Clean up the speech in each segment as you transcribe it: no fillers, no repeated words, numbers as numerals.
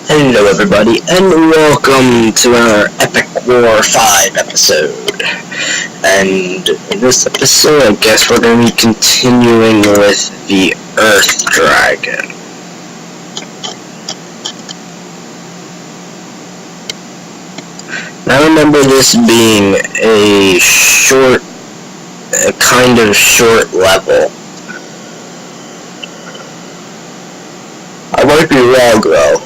Hello everybody, and welcome to our Epic War 5 episode. And in this episode, I guess we're going to be continuing with the Earth Dragon. Now remember this being a kind of short level. I might be wrong though.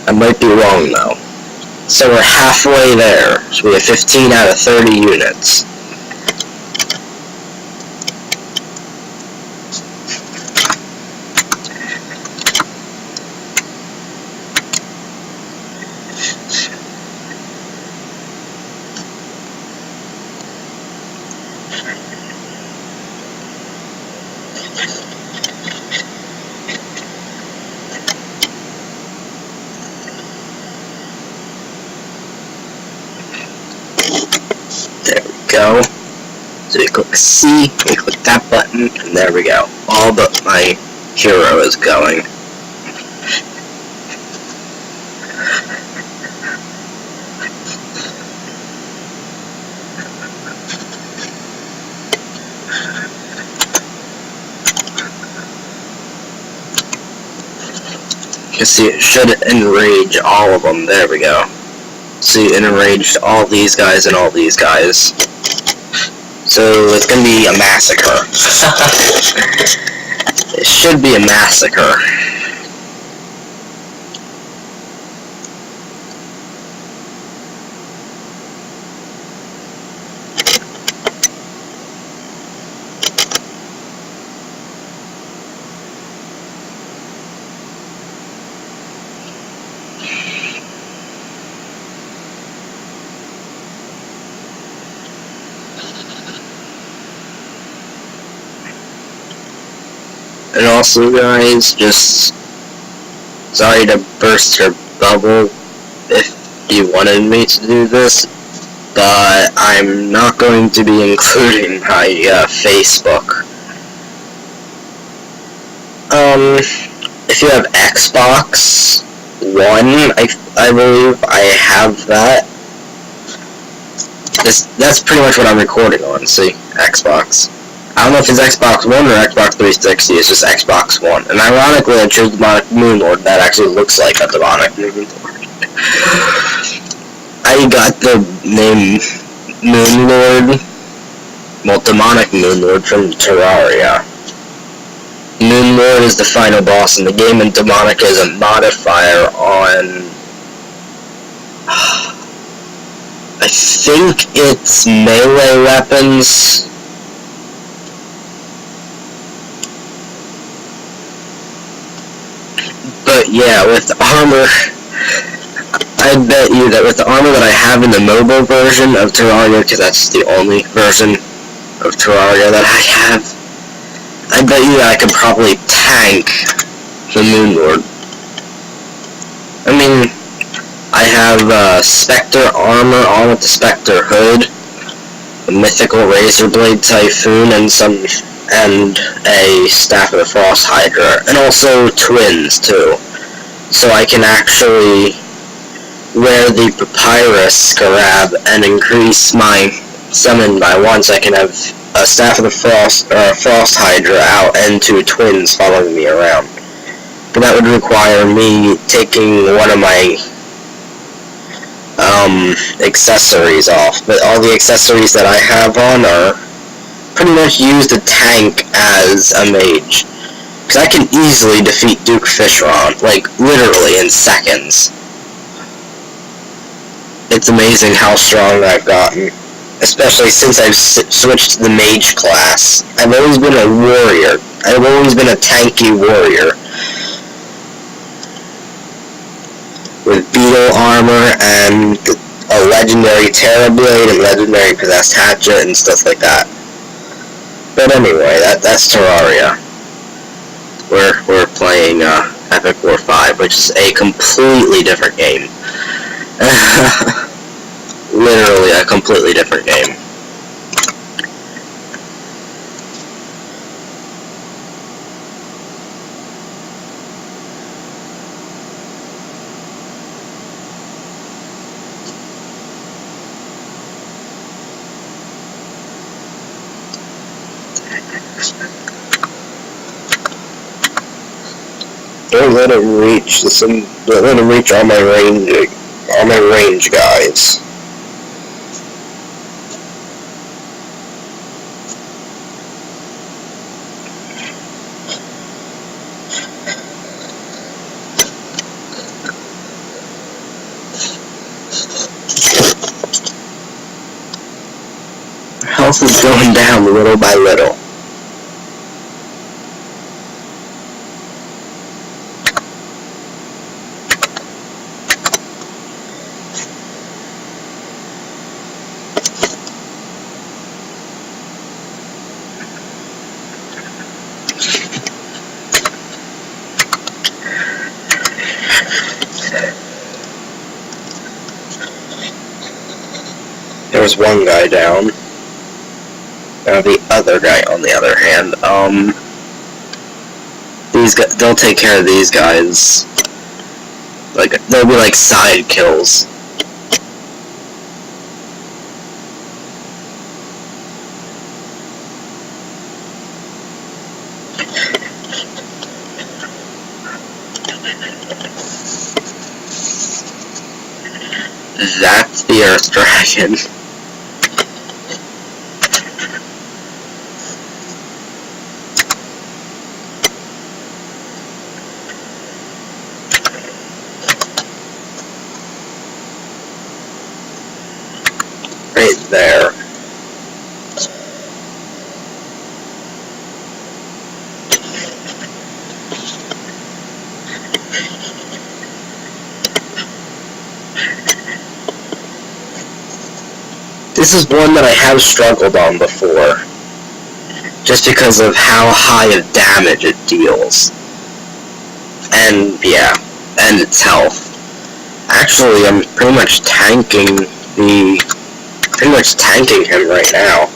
I might be wrong though. So we're halfway there. So we have 15 out of 30 units. There we go. So we click C, we click that button, and there we go. All but my hero is going. You can see it should enrage all of them. There we go. See, it enraged all these guys and all these guys. So it's gonna be a massacre. It should be a massacre. And also, guys, just sorry to burst your bubble if you wanted me to do this, but I'm not going to be including my Facebook. If you have Xbox One, I believe I have that. That's pretty much what I'm recording on. See, Xbox. I don't know if it's Xbox One or Xbox 360, it's just Xbox One. And ironically, I chose Demonic Moonlord. That actually looks like a Demonic Moonlord. I got the name Moonlord, well, Demonic Moonlord from Terraria. Moonlord is the final boss in the game, and Demonic is a modifier on... I think it's melee weapons. But yeah, with the armor, I bet you that with the armor that I have in the mobile version of Terraria, because that's the only version of Terraria that I have, I bet you that I could probably tank the Moonlord. I mean, I have Spectre armor on with the Spectre hood, a mythical Razor Blade Typhoon, and a Staff of the Frost Hydra, and also twins too. So I can actually wear the Papyrus Scarab and increase my summon by one, so I can have a Staff of the Frost Hydra out and two twins following me around. But that would require me taking one of my accessories off. But all the accessories that I have on are pretty much used to tank as a mage. Because I can easily defeat Duke Fishron, like, literally in seconds. It's amazing how strong I've gotten. Especially since I've switched to the mage class. I've always been a warrior. I've always been a tanky warrior. With beetle armor and a legendary Terrorblade and legendary Possessed Hatchet and stuff like that. But anyway, that's Terraria. We're playing Epic War 5, which is a completely different game. Literally a completely different game. Don't let him reach don't let him reach all my range guys. Health is going down little by little. There's one guy down. Now the other guy, on the other hand, these guys, they'll take care of these guys. Like, they'll be like side kills. That's the Earth Dragon. Right there. This is one that I have struggled on before, just because of how high of damage it deals. And yeah, and its health. Actually, I'm pretty much tanking him right now.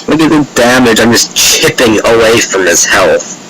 Look at the damage, I'm just chipping away from his health.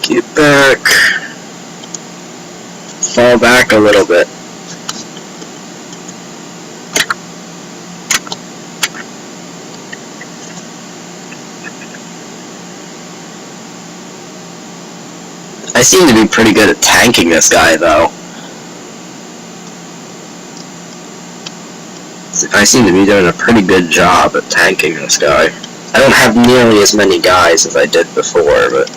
Get back. Fall back a little bit. I seem to be pretty good at tanking this guy, though. I seem to be doing a pretty good job at tanking this guy. I don't have nearly as many guys as I did before, but...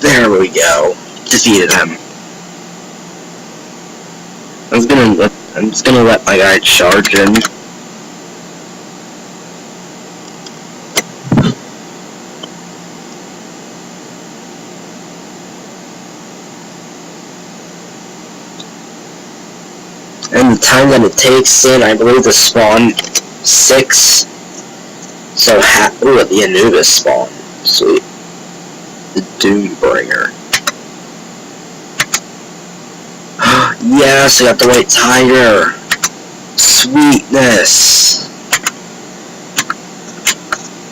There we go. Defeated him. I'm just gonna let my guy charge in. And the time that it takes in, I believe, to spawn 6. So, ooh, the Anubis spawn. Sweet. The Doombringer. Yes, I got the White Tiger. Sweetness.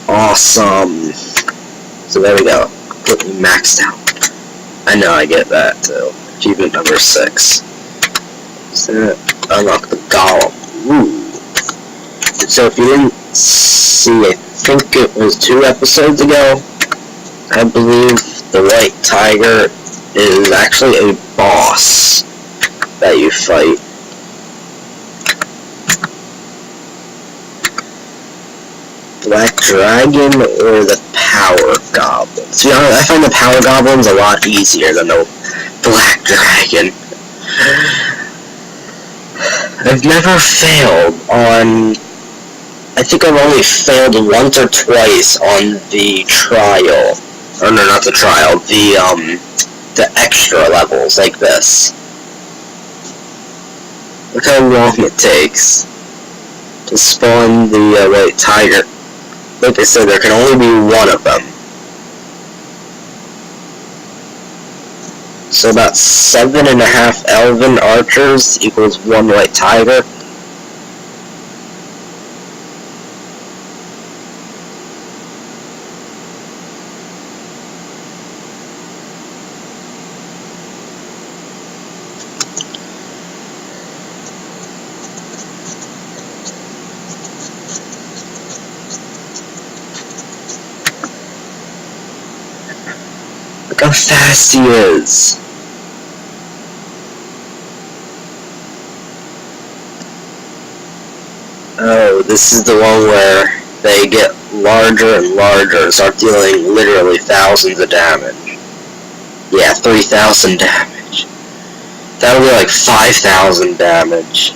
Awesome. So there we go. Completely maxed out. I know I get that too. Achievement number 6. So unlock the Golem. Ooh. So if you didn't see, I think it was 2 episodes ago, I believe the White Tiger is actually a boss that you fight. Black Dragon or the Power Goblin? To be honest, I find the Power Goblins a lot easier than the Black Dragon. I've never failed on... I think I've only failed once or twice on the trial. Oh no, not the trial, the extra levels like this. Look how long it takes to spawn the White Tiger. Like I said, there can only be one of them. So about 7.5 Elven Archers equals 1 White Tiger. Look how fast he is. Oh, this is the one where they get larger and larger and start dealing literally thousands of damage. Yeah, 3,000 damage. That'll be like 5,000 damage.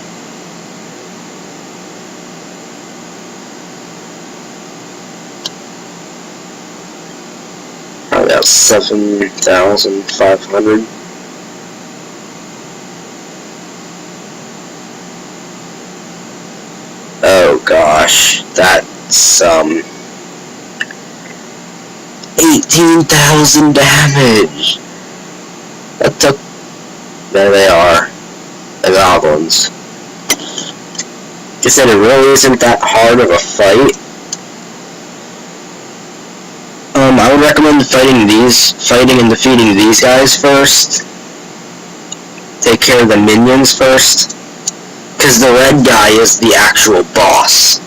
Probably about 7,500. Oh gosh, that's 18,000 damage. That took... There they are, the goblins. Like I said, it really isn't that hard of a fight. I would recommend fighting and defeating these guys first. Take care of the minions first. Because the red guy is the actual boss.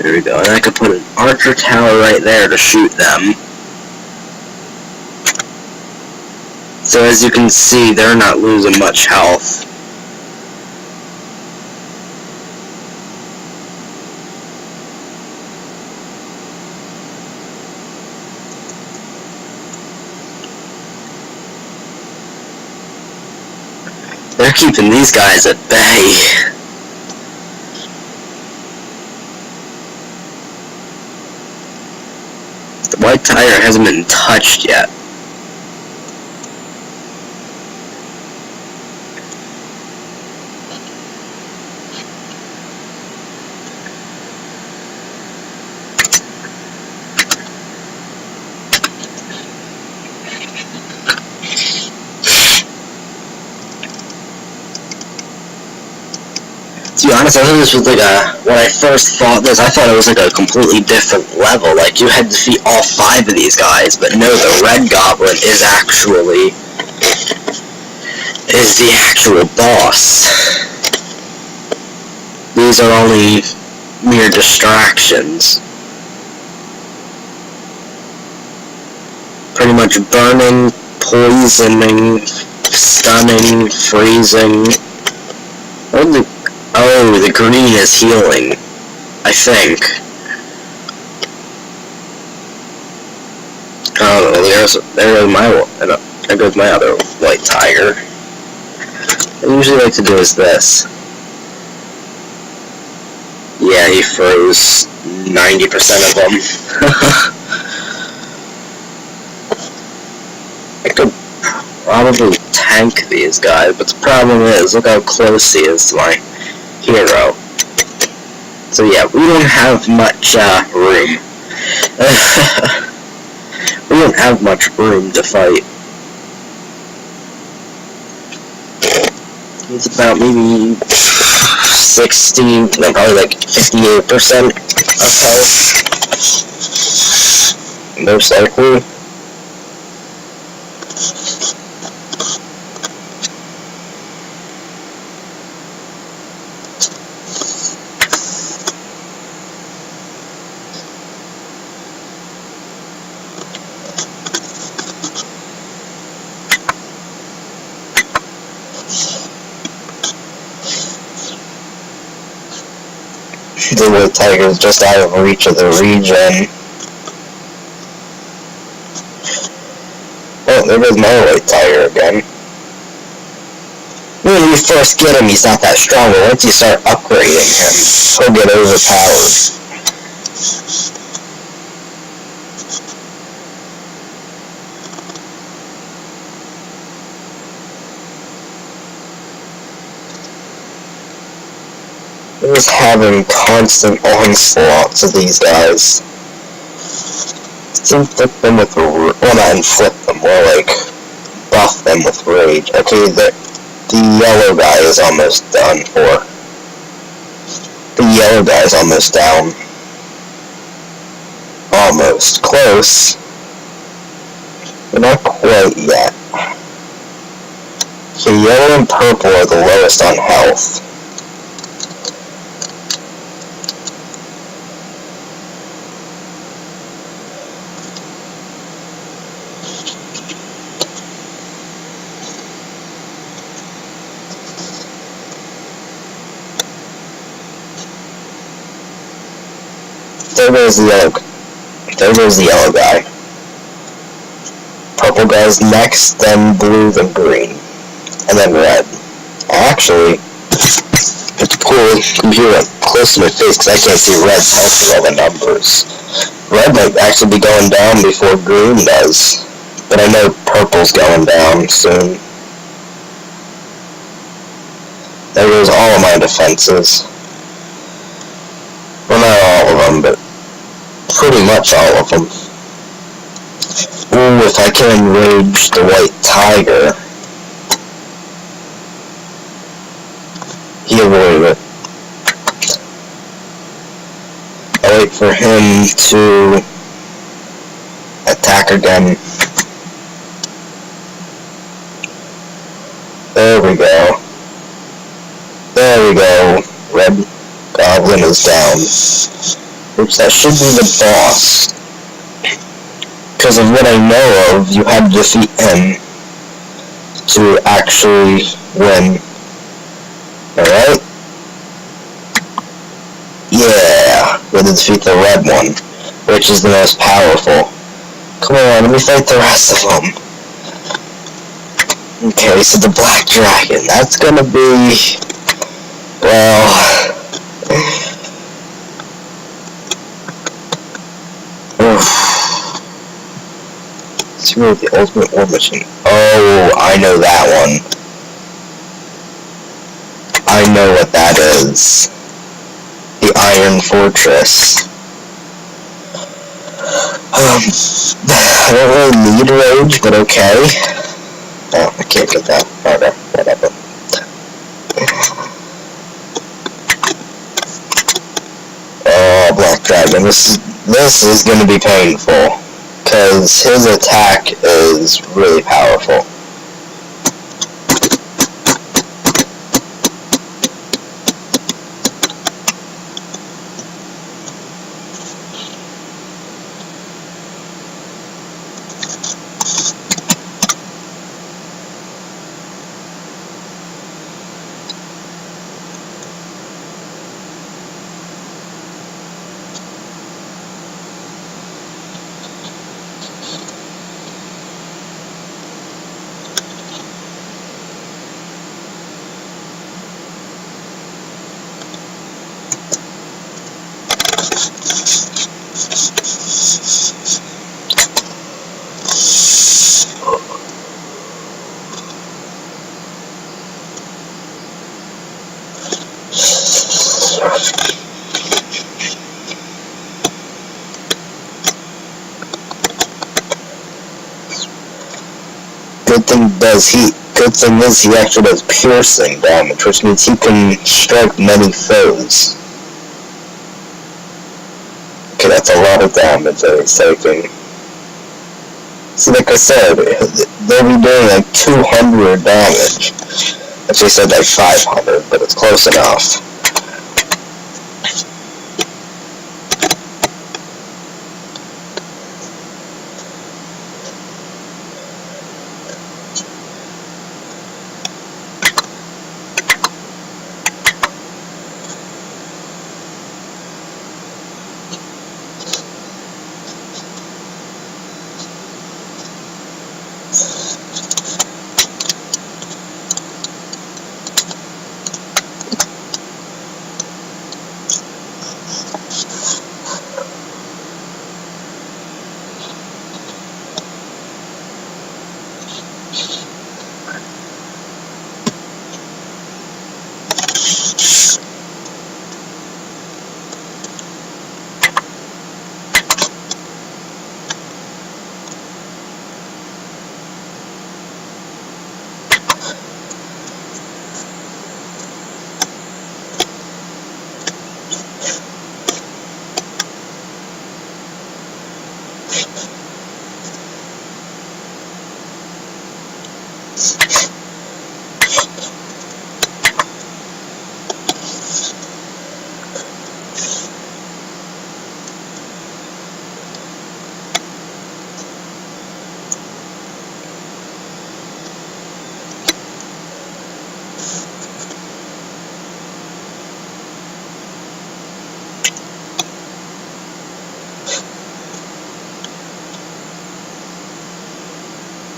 There we go, and I could put an archer tower right there to shoot them. So as you can see, they're not losing much health. They're keeping these guys at bay. The White Tiger hasn't been touched yet. To be honest, I thought this was like when I first fought this, I thought it was like a completely different level. Like, you had to defeat all 5 of these guys, but no, the Red Goblin is the actual boss. These are only mere distractions. Pretty much burning, poisoning, stunning, freezing. Oh, the green is healing, I think. Oh, there goes my other White Tiger. What I usually like to do is this. Yeah, he froze 90% of them. I could probably tank these guys, but the problem is, look how close he is to my hero. So yeah, we don't have much room. We don't have much room to fight. It's about maybe 60, no, probably like 58% of health, most likely. The White Tiger is just out of reach of the regen. Oh, there goes my White Tiger again. When you first get him, he's not that strong, but once you start upgrading him, he'll get overpowered. Just having constant onslaughts of these guys. Inflict them with, well, not inflict them, more like buff them with rage. Okay, the yellow guy is almost done for. The yellow guy is almost down. Almost. Close. But not quite yet. So yellow and purple are the lowest on health. There goes the yellow guy. Purple guy's next, then blue, then green, and then red. Actually, it's cool. Computer close to my face because I can't see red's health with all the numbers. Red might actually be going down before green does, but I know purple's going down soon. There goes all of my defenses. Well, not all of them, but pretty much all of them. Ooh, if I can enrage the White Tiger. He avoided it. I'll wait for him to attack again. There we go. There we go. Red Goblin is down. Oops, that should be the boss. Because of what I know of, you had to defeat him to actually win. Alright? Yeah, we had to defeat the red one, which is the most powerful. Come on, let me fight the rest of them. Okay, so the Black Dragon, that's gonna be, well, it's really the Ultimate War Machine. Oh, I know that one. I know what that is. The Iron Fortress. I don't really need rage, but okay. Oh, I can't get that. Okay, whatever. Oh, Black Dragon, this is gonna be painful, because his attack is really powerful. Good thing does heat. Good thing is he actually does piercing damage, which means he can strike many foes. Okay, that's a lot of damage that he's taking. See, like I said, they'll be doing like 200 damage. Actually said like 500, but it's close enough.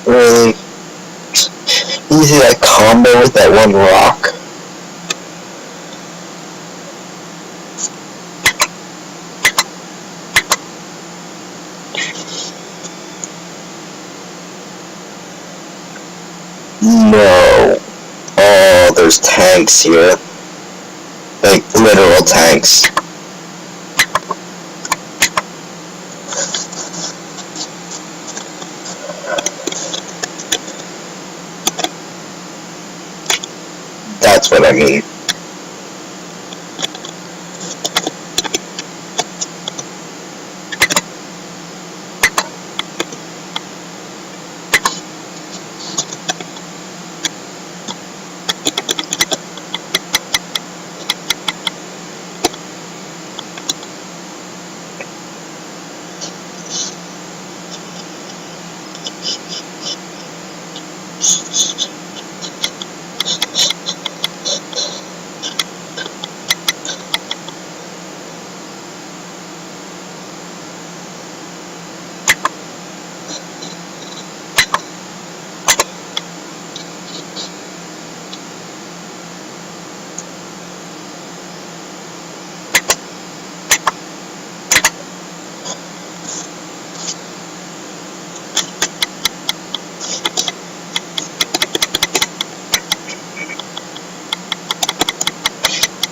Really easy that combo with that one rock. No. Oh, there's tanks here. Like, literal tanks. That's what I mean.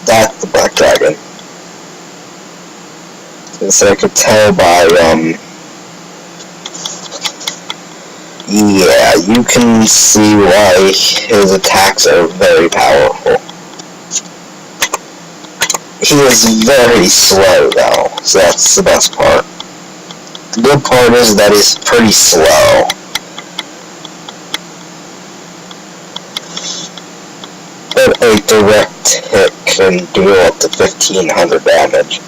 That's the Black Dragon. So I could tell by, yeah, you can see why his attacks are very powerful. He is very slow, though, so that's the best part. The good part is that he's pretty slow. But a direct hit can deal up to 1500 damage.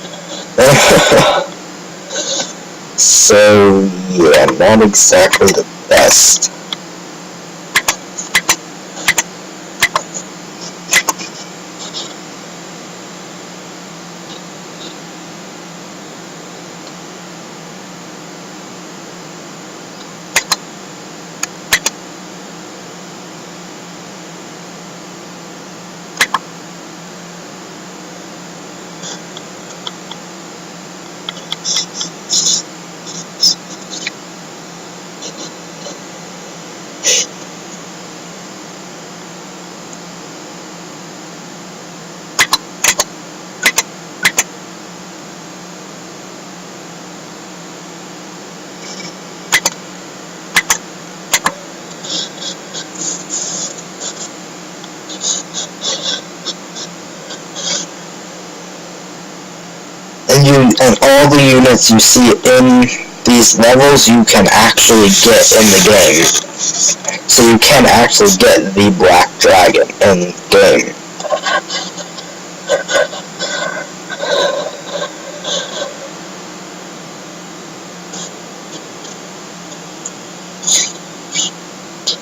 So, yeah, not exactly the best. all the units you see in these levels you can actually get in the game. So you can actually get the Black Dragon in game.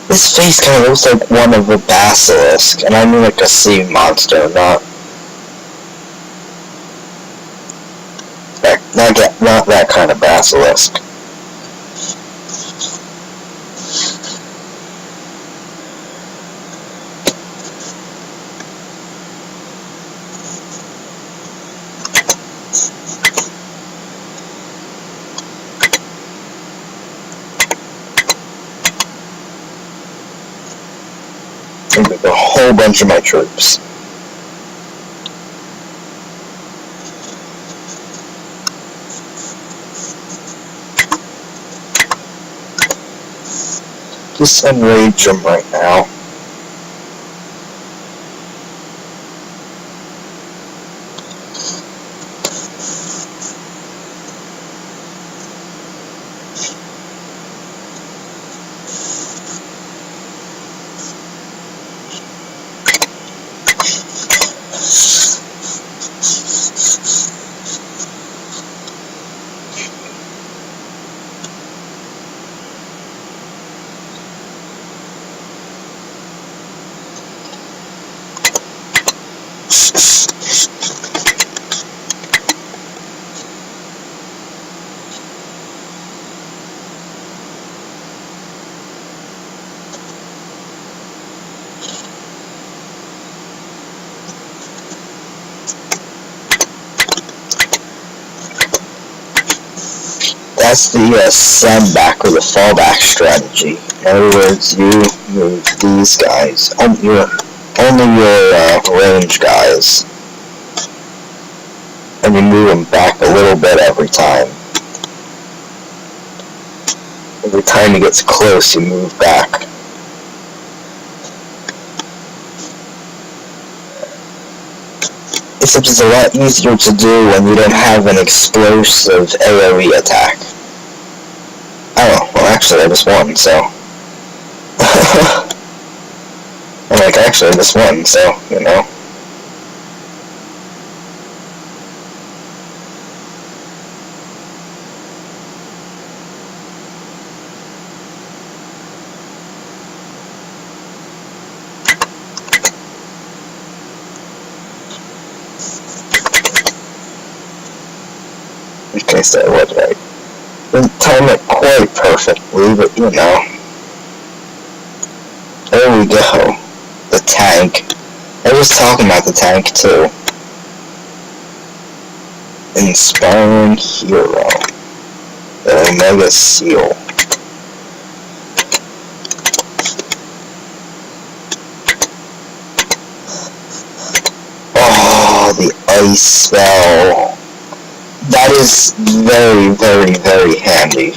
This face kind of looks like one of a basilisk, and I mean like a sea monster, not that kind of basilisk. With a whole bunch of my troops. Just enrage them right now. That's the send-back or the fallback strategy. In other words, you move these guys, only your range guys, and you move them back a little bit every time. Every time he gets close, you move back. Except it's a lot easier to do when you don't have an explosive AoE attack. Oh, well actually I just won, so... I'm like, actually I just won, so, you know. Okay, so I was right. Didn't time it quite perfectly, but you know. There we go. The tank. I was talking about the tank too. Inspiring Hero. The Omega Seal. Oh, the ice spell. That is very, very, very handy.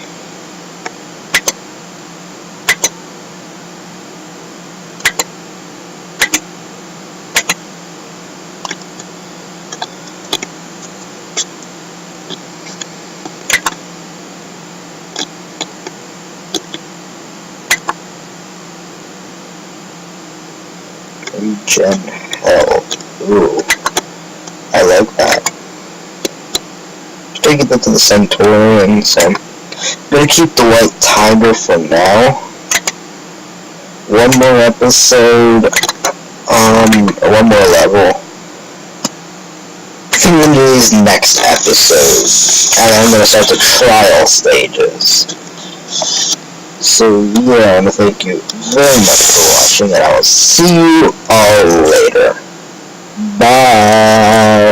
Regen Health. Ooh. I like that. Take it up to the Centaurian, so I'm gonna keep the White Tiger for now. One more episode, one more level. I think I'm gonna do these next episodes, and I'm gonna start the trial stages. So yeah, I wanna thank you very much for watching, and I will see you all later. Bye!